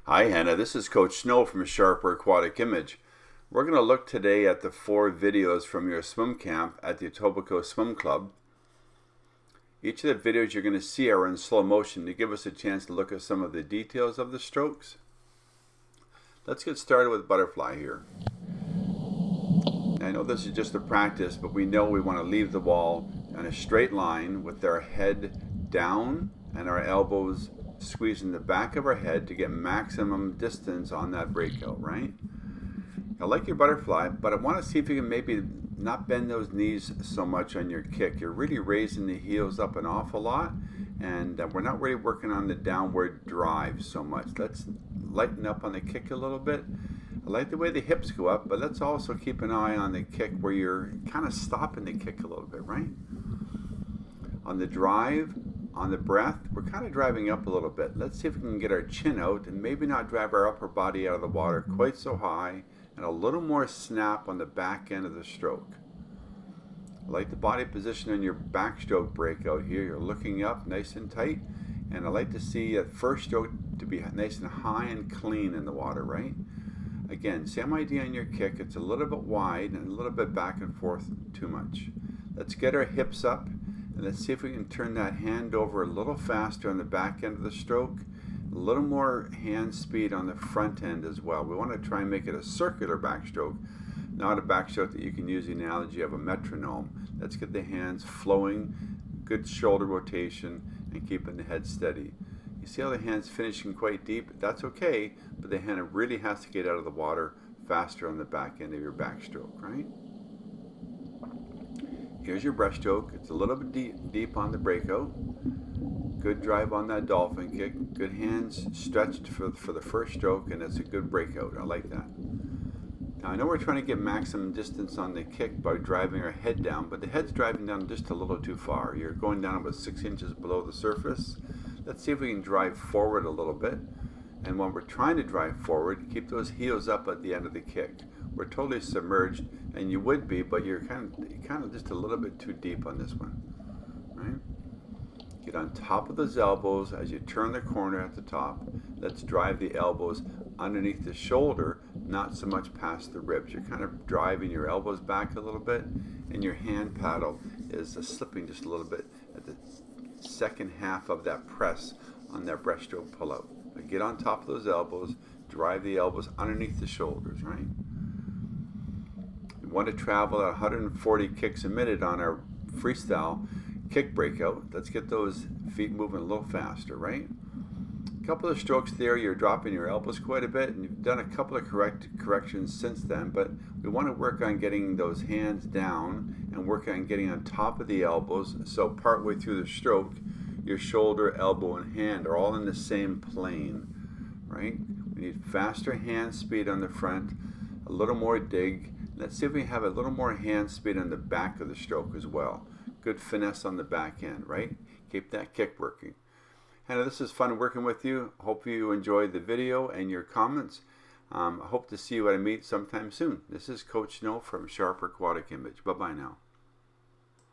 Hi Hannah, this is Coach Snow from Sharper Aquatic Image. We're going to look today at the 4 videos from your swim camp at the Etobicoke Swim Club. Each of the videos you're going to see are in slow motion to give us a chance to look at some of the details of the strokes. Let's get started with butterfly here. I know this is just a practice, but we know we want to leave the wall on a straight line with our head down and our elbows squeezing the back of our head to get maximum distance on that breakout, right? I like your butterfly, but I want to see if you can maybe not bend those knees so much on your kick. You're really raising the heels up an awful lot, and we're not really working on the downward drive so much. Let's lighten up on the kick a little bit. I like the way the hips go up, but let's also keep an eye on the kick where you're kind of stopping the kick a little bit, right? On the drive, on the breath, we're kind of driving up a little bit. Let's see if we can get our chin out and maybe not drive our upper body out of the water quite so high, and a little more snap on the back end of the stroke. I like the body position on your backstroke breakout here. You're looking up nice and tight, and I like to see that first stroke to be nice and high and clean in the water, right? Again, same idea on your kick. It's a little bit wide and a little bit back and forth too much. Let's get our hips up, and let's see if we can turn that hand over a little faster on the back end of the stroke. A little more hand speed on the front end as well. We want to try and make it a circular backstroke, not a backstroke that you can use the analogy of a metronome. Let's get the hands flowing, good shoulder rotation, and keeping the head steady. You see how the hand's finishing quite deep? That's okay, but the hand really has to get out of the water faster on the back end of your backstroke, right? Here's your breaststroke. It's a little bit deep on the breakout. Good drive on that dolphin kick. Good hands stretched for the first stroke, and it's a good breakout. I like that. Now I know we're trying to get maximum distance on the kick by driving our head down, but the head's driving down just a little too far. You're going down about 6 inches below the surface. Let's see if we can drive forward a little bit. And when we're trying to drive forward, keep those heels up at the end of the kick. We're totally submerged, and you would be, but you're kind of just a little bit too deep on this one, right? Get on top of those elbows as you turn the corner at the top. Let's drive the elbows underneath the shoulder, not so much past the ribs. You're kind of driving your elbows back a little bit, and your hand paddle is slipping just a little bit at the second half of that press on that breaststroke pullout. Get on top of those elbows, drive the elbows underneath the shoulders, right? We want to travel at 140 kicks a minute on our freestyle kick breakout. Let's get those feet moving a little faster, right? A couple of strokes there, you're dropping your elbows quite a bit, and you've done a couple of corrections since then, but we want to work on getting those hands down and work on getting on top of the elbows, so partway through the stroke, your shoulder, elbow, and hand are all in the same plane, right? We need faster hand speed on the front, a little more dig. Let's see if we have a little more hand speed on the back of the stroke as well. Good finesse on the back end, right? Keep that kick working. Hannah, this is fun working with you. Hope you enjoyed the video and your comments. I hope to see you at a meet sometime soon. This is Coach Snow from Sharper Aquatic Image. Bye-bye now.